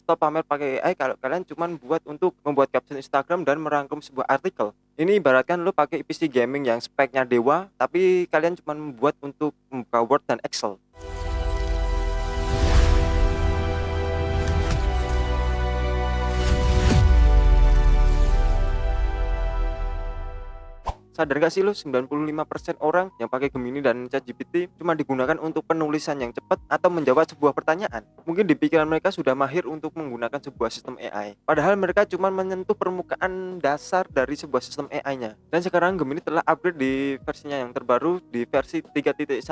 Stop pamer pakai AI kalau kalian cuman buat untuk membuat caption Instagram dan merangkum sebuah artikel. Ini ibaratkan lo pakai PC gaming yang speknya dewa, tapi kalian cuman membuat untuk membuka Word dan Excel. Sadar gak sih lo 95% orang yang pakai Gemini dan ChatGPT cuma digunakan untuk penulisan yang cepat atau menjawab sebuah pertanyaan. Mungkin di pikiran mereka sudah mahir untuk menggunakan sebuah sistem AI. Padahal mereka cuma menyentuh permukaan dasar dari sebuah sistem AI-nya. Dan sekarang Gemini telah upgrade di versinya yang terbaru di versi 3.1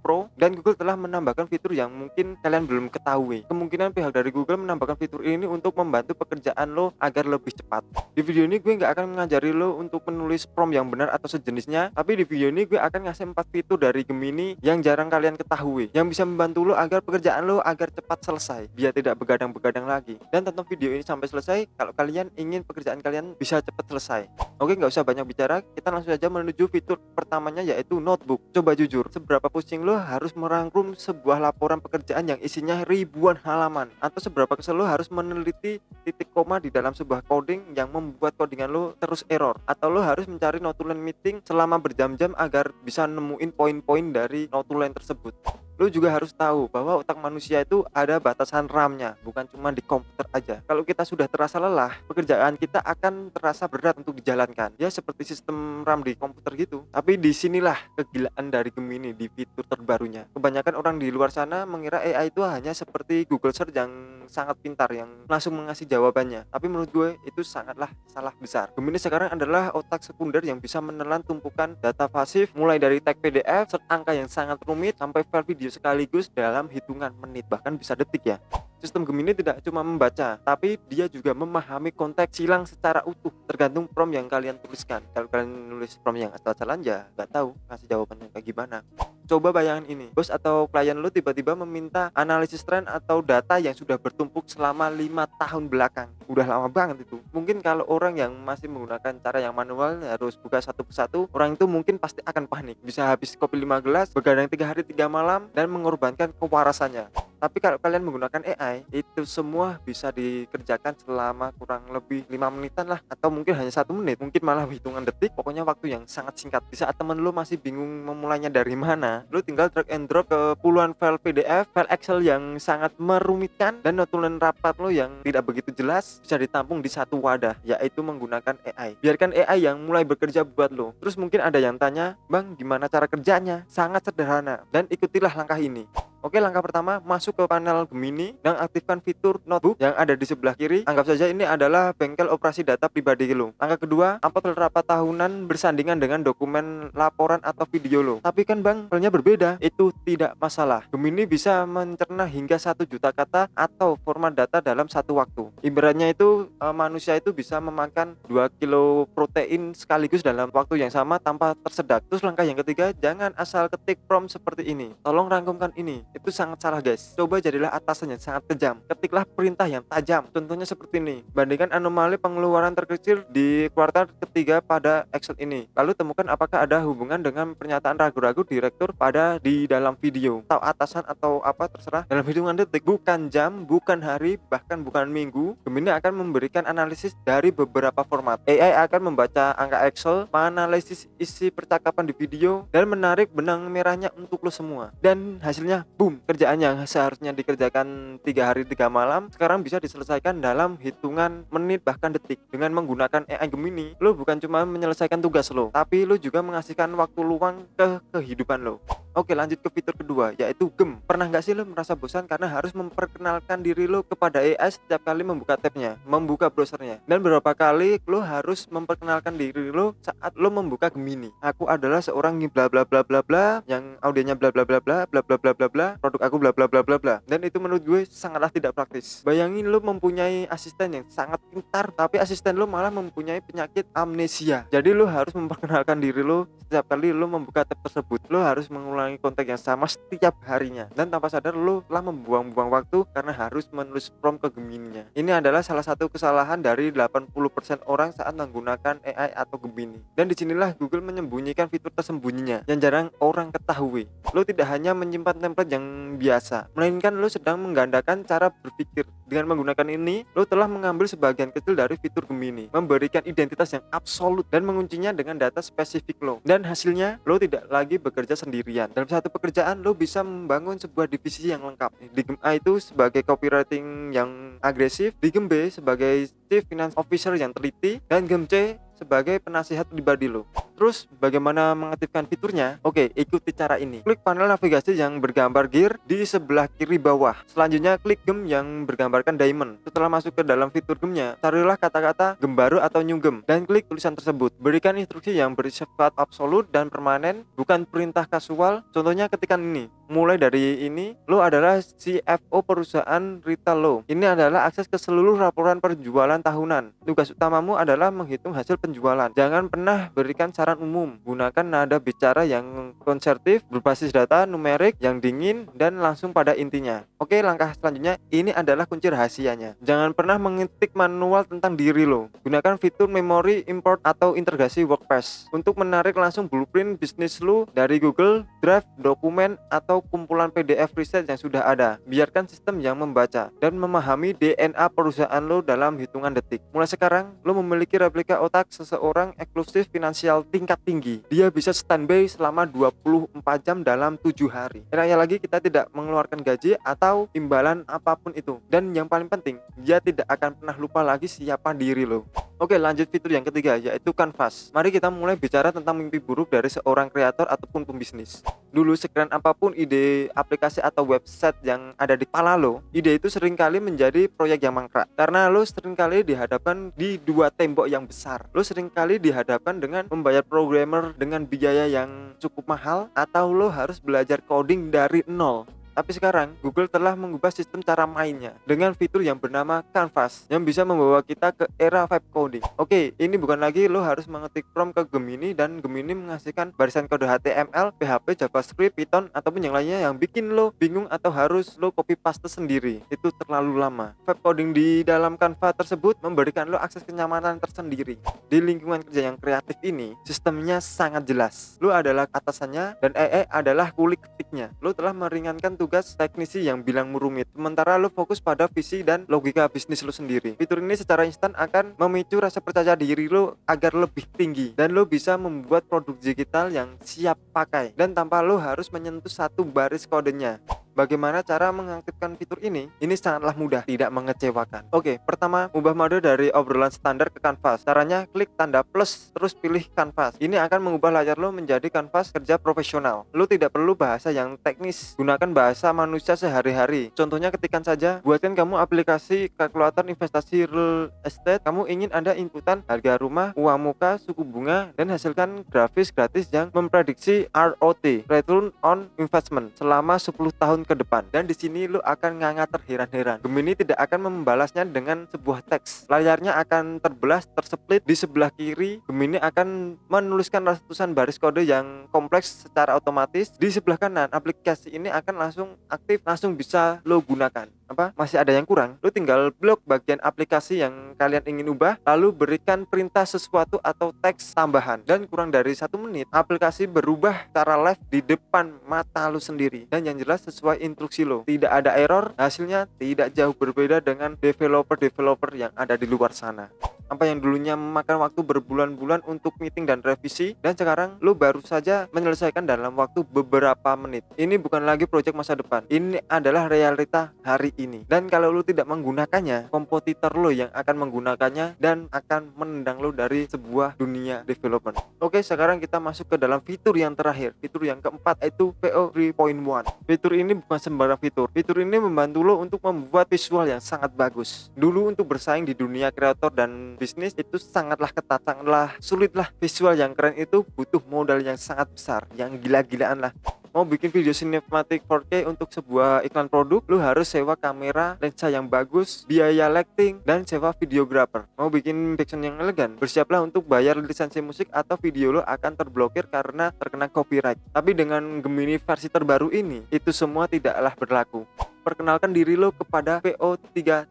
Pro, dan Google telah menambahkan fitur yang mungkin kalian belum ketahui. Kemungkinan pihak dari Google menambahkan fitur ini untuk membantu pekerjaan lo agar lebih cepat. Di video ini gue nggak akan mengajari lo untuk menulis prompt yang benar atau sejenisnya, tapi di video ini gue akan ngasih 4 fitur dari Gemini yang jarang kalian ketahui, yang bisa membantu lo agar pekerjaan lo agar cepat selesai, biar tidak begadang-begadang lagi. Dan tonton video ini sampai selesai kalau kalian ingin pekerjaan kalian bisa cepat selesai. Oke, nggak usah banyak bicara, kita langsung saja menuju fitur pertamanya, yaitu notebook. Coba jujur, seberapa pusing lo harus merangkum sebuah laporan pekerjaan yang isinya ribuan halaman, atau seberapa kesel lo harus meneliti titik koma di dalam sebuah coding yang membuat codingan lo terus error, atau lo harus mencari notulen meeting selama berjam-jam agar bisa nemuin poin-poin dari notulen tersebut. Lu juga harus tahu bahwa otak manusia itu ada batasan RAM-nya, bukan cuma di komputer aja. Kalau kita sudah terasa lelah, pekerjaan kita akan terasa berat untuk dijalankan. Ya seperti sistem RAM di komputer gitu. Tapi disinilah kegilaan dari Gemini di fitur terbarunya. Kebanyakan orang di luar sana mengira AI itu hanya seperti Google Search yang sangat pintar, yang langsung mengasih jawabannya. Tapi menurut gue itu sangatlah salah besar. Gemini sekarang adalah otak sekunder yang bisa menelan tumpukan data pasif, mulai dari tag PDF, set angka yang sangat rumit, sampai file video sekaligus dalam hitungan menit, bahkan bisa detik ya. Sistem Gemini tidak cuma membaca, tapi dia juga memahami konteks silang secara utuh, tergantung prompt yang kalian tuliskan. Kalau kalian nulis prompt yang asal-asalan, ya nggak tahu kasih jawabannya kayak gimana. Coba bayangin ini, bos atau klien lo tiba-tiba meminta analisis tren atau data yang sudah bertumpuk selama 5 tahun belakang. Udah lama banget itu. Mungkin kalau orang yang masih menggunakan cara yang manual harus buka satu persatu, orang itu mungkin pasti akan panik. Bisa habis kopi 5 gelas, begadang 3 hari 3 malam, dan mengorbankan kewarasannya. Tapi kalau kalian menggunakan AI, itu semua bisa dikerjakan selama kurang lebih 5 menitan lah, atau mungkin hanya 1 menit, mungkin malah hitungan detik. Pokoknya waktu yang sangat singkat. Di saat temen lu masih bingung memulainya dari mana, lu tinggal drag and drop ke puluhan file PDF, file Excel yang sangat merumitkan, dan notulen rapat lo yang tidak begitu jelas bisa ditampung di satu wadah, yaitu menggunakan AI. Biarkan AI yang mulai bekerja buat lo. Terus mungkin ada yang tanya, "Bang, gimana cara kerjanya?" Sangat sederhana, dan ikutilah langkah ini. Oke, langkah pertama, masuk ke panel Gemini dan aktifkan fitur notebook yang ada di sebelah kiri. Anggap saja ini adalah bengkel operasi data pribadi lo. Langkah kedua, upload rapat tahunan bersandingan dengan dokumen laporan atau video lo. Tapi kan bang, filenya berbeda. Itu tidak masalah. Gemini bisa mencerna hingga 1 juta kata atau format data dalam satu waktu. Ibaratnya itu manusia itu bisa memakan 2 kilo protein sekaligus dalam waktu yang sama tanpa tersedak. Terus langkah yang ketiga, jangan asal ketik prompt seperti ini. Tolong rangkumkan ini. Itu sangat salah guys. Coba jadilah atasan yang sangat kejam. Ketiklah perintah yang tajam. Contohnya seperti ini. Bandingkan anomali pengeluaran terkecil di kuartal ketiga pada Excel ini. Lalu temukan apakah ada hubungan dengan pernyataan ragu-ragu direktur pada di dalam video. Atau atasan atau apa terserah. Dalam hitungan detik, bukan jam, bukan hari, bahkan bukan minggu. Gemini akan memberikan analisis dari beberapa format. AI akan membaca angka Excel, menganalisis isi percakapan di video, dan menarik benang merahnya untuk lo semua. Dan hasilnya boom, kerjaan yang seharusnya dikerjakan 3 hari 3 malam sekarang bisa diselesaikan dalam hitungan menit bahkan detik. Dengan menggunakan AI Gemini, lo bukan cuma menyelesaikan tugas lo, tapi lo juga mengasihkan waktu luang ke kehidupan lo. Oke, lanjut ke fitur kedua, yaitu Gem. Pernah nggak sih lo merasa bosan karena harus memperkenalkan diri lo kepada AI setiap kali membuka tabnya, membuka browsernya? Dan berapa kali lo harus memperkenalkan diri lo saat lo membuka Gemini? Aku adalah seorang bla bla bla bla bla, yang audionya bla bla bla bla bla bla bla bla bla, produk aku bla bla bla bla bla. Dan itu menurut gue sangatlah tidak praktis. Bayangin lo mempunyai asisten yang sangat pintar, tapi asisten lo malah mempunyai penyakit amnesia. Jadi lo harus memperkenalkan diri lo setiap kali lo membuka tab tersebut. Lo harus mengulangi konten yang sama setiap harinya, dan tanpa sadar lo telah membuang-buang waktu karena harus menulis prompt ke Gemini-nya. Ini adalah salah satu kesalahan dari 80% orang saat menggunakan AI atau Gemini. Dan disinilah Google menyembunyikan fitur tersembunyinya yang jarang orang ketahui. Lo tidak hanya menyimpan template yang yang biasa, melainkan lo sedang menggandakan cara berpikir. Dengan menggunakan ini, lo telah mengambil sebagian kecil dari fitur Gemini, memberikan identitas yang absolut dan menguncinya dengan data spesifik lo. Dan hasilnya, lo tidak lagi bekerja sendirian. Dalam satu pekerjaan, lo bisa membangun sebuah divisi yang lengkap. Di Gem A itu sebagai copywriting yang agresif, di Gem B sebagai Chief Finance Officer yang teliti, dan Gem C sebagai penasihat pribadi lo. Terus bagaimana mengaktifkan fiturnya? Oke, ikuti cara ini. Klik panel navigasi yang bergambar gear di sebelah kiri bawah. Selanjutnya klik gem yang bergambarkan diamond. Setelah masuk ke dalam fitur gemnya, carilah kata-kata gem baru atau new gem dan klik tulisan tersebut. Berikan instruksi yang bersifat absolut dan permanen, bukan perintah kasual. Contohnya ketikan ini. Mulai dari ini, lo adalah CFO perusahaan retail lo. Ini adalah akses ke seluruh laporan penjualan tahunan. Tugas utamamu adalah menghitung hasil penjualan. Jangan pernah berikan saran umum. Gunakan nada bicara yang konservatif, berbasis data numerik, yang dingin, dan langsung pada intinya. Oke, langkah selanjutnya, ini adalah kunci rahasianya. Jangan pernah mengetik manual tentang diri lo. Gunakan fitur memory import atau integrasi WordPress untuk menarik langsung blueprint bisnis lo dari Google Drive, dokumen, atau kumpulan PDF preset yang sudah ada. Biarkan sistem yang membaca dan memahami DNA perusahaan lo dalam hitungan detik. Mulai sekarang, lo memiliki replika otak seseorang eksklusif finansial tingkat tinggi. Dia bisa standby selama 24 jam dalam 7 hari. Enaknya lagi, kita tidak mengeluarkan gaji atau imbalan apapun itu. Dan yang paling penting, dia tidak akan pernah lupa lagi siapa diri lo. Oke, lanjut fitur yang ketiga, yaitu Canvas. Mari kita mulai bicara tentang mimpi buruk dari seorang kreator ataupun pembisnis. Dulu sekeren apapun ide aplikasi atau website yang ada di kepala lo, ide itu seringkali menjadi proyek yang mangkrak. Karena lo seringkali dihadapkan di dua tembok yang besar. Lo seringkali dihadapkan dengan membayar programmer dengan biaya yang cukup mahal, atau lo harus belajar coding dari nol. Tapi sekarang Google telah mengubah sistem cara mainnya dengan fitur yang bernama Canvas yang bisa membawa kita ke era vibe coding. Oke, ini bukan lagi lo harus mengetik prompt ke Gemini dan Gemini menghasilkan barisan kode HTML, PHP, JavaScript, Python ataupun yang lainnya yang bikin lo bingung atau harus lo copy paste sendiri. Itu terlalu lama. Vibe coding di dalam Canva tersebut memberikan lo akses kenyamanan tersendiri. Di lingkungan kerja yang kreatif ini, sistemnya sangat jelas. Lo adalah atasannya dan AI adalah kulik ketiknya. Lo telah meringankan tugas teknisi yang bilangmu rumit, sementara lo fokus pada visi dan logika bisnis lo sendiri. Fitur ini secara instan akan memicu rasa percaya diri lo agar lebih tinggi, dan lo bisa membuat produk digital yang siap pakai dan tanpa lo harus menyentuh satu baris kodenya. Bagaimana cara mengaktifkan fitur ini? Ini sangatlah mudah, tidak mengecewakan. Oke, pertama, ubah mode dari obrolan standar ke Canvas. Caranya, klik tanda plus, terus pilih Canvas. Ini akan mengubah layar lo menjadi kanvas kerja profesional. Lo tidak perlu bahasa yang teknis, gunakan bahasa manusia sehari-hari. Contohnya, ketikan saja, buatkan kamu aplikasi kalkulator investasi real estate. Kamu ingin ada inputan harga rumah, uang muka, suku bunga, dan hasilkan grafis gratis yang memprediksi ROT, Return on Investment, selama 10 tahun ke depan. Dan di sini lo akan nganga terheran-heran. Gemini tidak akan membalasnya dengan sebuah teks. Layarnya akan terbelah, tersplit di sebelah kiri. Gemini akan menuliskan ratusan baris kode yang kompleks secara otomatis. Di sebelah kanan, aplikasi ini akan langsung aktif, langsung bisa lo gunakan. Masih ada yang kurang? Lo tinggal blok bagian aplikasi yang kalian ingin ubah, lalu berikan perintah sesuatu atau teks tambahan, dan kurang dari 1 menit aplikasi berubah secara live di depan mata lo sendiri, dan yang jelas sesuai instruksi lo. Tidak ada error, hasilnya tidak jauh berbeda dengan developer-developer yang ada di luar sana. Apa yang dulunya memakan waktu berbulan-bulan untuk meeting dan revisi, dan sekarang lo baru saja menyelesaikan dalam waktu beberapa menit. Ini bukan lagi proyek masa depan, ini adalah realita hari ini. Dan kalau lo tidak menggunakannya, kompetitor lo yang akan menggunakannya dan akan menendang lo dari sebuah dunia development. Oke, sekarang kita masuk ke dalam fitur yang terakhir, fitur yang keempat, yaitu VO 3.1. Fitur ini bukan sembarang fitur. Fitur ini membantu lo untuk membuat visual yang sangat bagus. Dulu untuk bersaing di dunia kreator dan bisnis itu sangatlah ketat, sangatlah sulit lah. Visual yang keren itu butuh modal yang sangat besar, yang gila-gilaan lah. Mau bikin video cinematic 4K untuk sebuah iklan produk, lu harus sewa kamera, lensa yang bagus, biaya lighting, dan sewa videographer. Mau bikin background yang elegan, bersiaplah untuk bayar lisensi musik atau video lo akan terblokir karena terkena copyright. Tapi dengan Gemini versi terbaru ini, itu semua tidaklah berlaku. perkenalkan diri lo kepada VO 3.1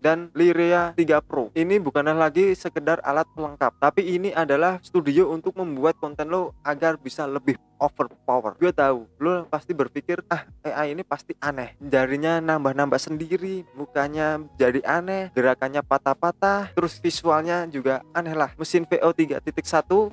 dan Lyria 3 Pro. Ini bukanlah lagi sekedar alat pelengkap, tapi ini adalah studio untuk membuat konten lo agar bisa lebih overpower. Gue tahu lo pasti berpikir, AI ini pasti aneh, jarinya nambah-nambah sendiri, mukanya jadi aneh, gerakannya patah-patah, terus visualnya juga aneh lah. Mesin VO 3.1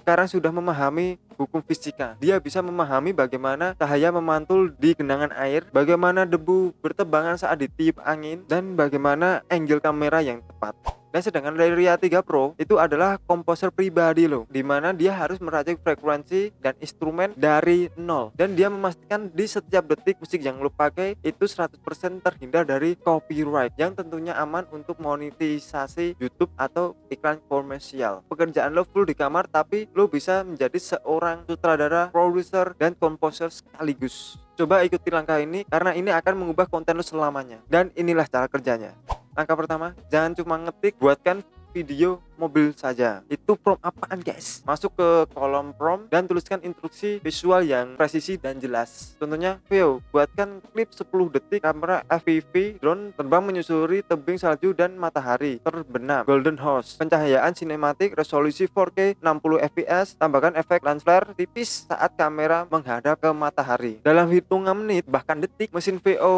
sekarang sudah memahami hukum fisika. Dia bisa memahami bagaimana cahaya memantul di genangan air, bagaimana debu bertebangan saat ditiup angin, dan bagaimana angle kamera yang tepat. Dan sedangkan Lyria 3 Pro itu adalah komposer pribadi lo, dimana dia harus meracik frekuensi dan instrumen dari nol, dan dia memastikan di setiap detik musik yang lo pakai itu 100% terhindar dari copyright, yang tentunya aman untuk monetisasi YouTube atau iklan komersial. Pekerjaan lo full di kamar, tapi lo bisa menjadi seorang sutradara, produser, dan komposer sekaligus. Coba ikuti langkah ini karena ini akan mengubah konten lo selamanya. Dan inilah cara kerjanya. Langkah pertama, jangan cuma ngetik, buatkan video mobil saja. Itu prompt apaan guys? Masuk ke kolom prompt dan tuliskan instruksi visual yang presisi dan jelas. Contohnya, Vio, buatkan klip 10 detik kamera FPV drone terbang menyusuri tebing salju dan matahari terbenam, golden house, pencahayaan sinematik, resolusi 4K 60 fps, tambahkan efek lens flare tipis saat kamera menghadap ke matahari. Dalam hitungan menit bahkan detik, mesin VO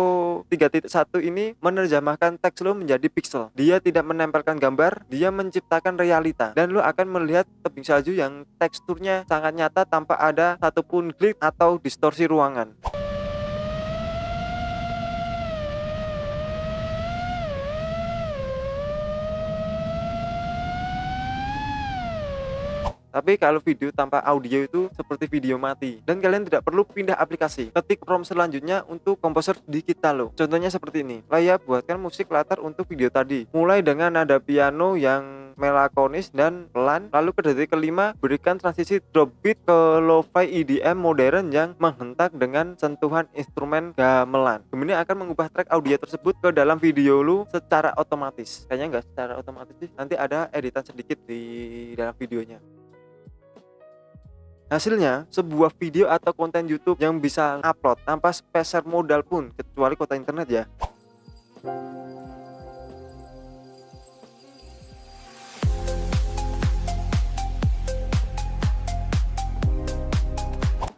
3.1 ini menerjemahkan teks lo menjadi pixel. Dia tidak menempelkan gambar, dia menciptakan realita, dan lo akan melihat tebing salju yang teksturnya sangat nyata tanpa ada satupun glitch atau distorsi ruangan. Tapi kalau video tanpa audio itu seperti video mati, dan kalian tidak perlu pindah aplikasi. Ketik prompt selanjutnya untuk komposer di kita lo. Contohnya seperti ini. Layak buatkan musik latar untuk video tadi. Mulai dengan nada piano yang melankolis dan pelan. Lalu ke detik kelima, berikan transisi drop beat ke lo-fi EDM modern yang menghentak dengan sentuhan instrumen gamelan. Kemudian akan mengubah track audio tersebut ke dalam video lu secara otomatis. Kayaknya nggak secara otomatis sih. Nanti ada editan sedikit di dalam videonya. Hasilnya, sebuah video atau konten YouTube yang bisa upload tanpa speser modal pun, kecuali kuota internet ya.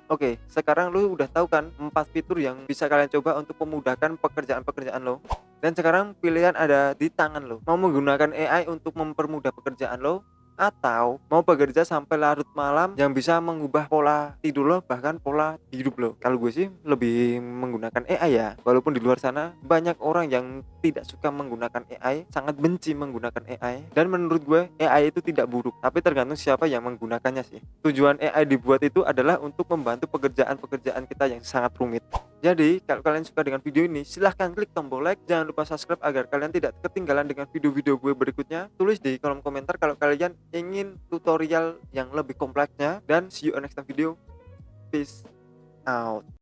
Oke, sekarang lu udah tahu kan 4 fitur yang bisa kalian coba untuk memudahkan pekerjaan-pekerjaan lo. Dan sekarang pilihan ada di tangan lo. Mau menggunakan AI untuk mempermudah pekerjaan lo, atau mau bekerja sampai larut malam yang bisa mengubah pola tidur lo, bahkan pola hidup lo. Kalau gue sih lebih menggunakan AI ya, walaupun di luar sana banyak orang yang tidak suka menggunakan AI, sangat benci menggunakan AI. Dan menurut gue AI itu tidak buruk, tapi tergantung siapa yang menggunakannya sih. Tujuan AI dibuat itu adalah untuk membantu pekerjaan-pekerjaan kita yang sangat rumit. Jadi kalau kalian suka dengan video ini, silahkan klik tombol like, jangan lupa subscribe agar kalian tidak ketinggalan dengan video-video gue berikutnya. Tulis di kolom komentar kalau kalian ingin tutorial yang lebih kompleksnya, dan see you on next time video. Peace out.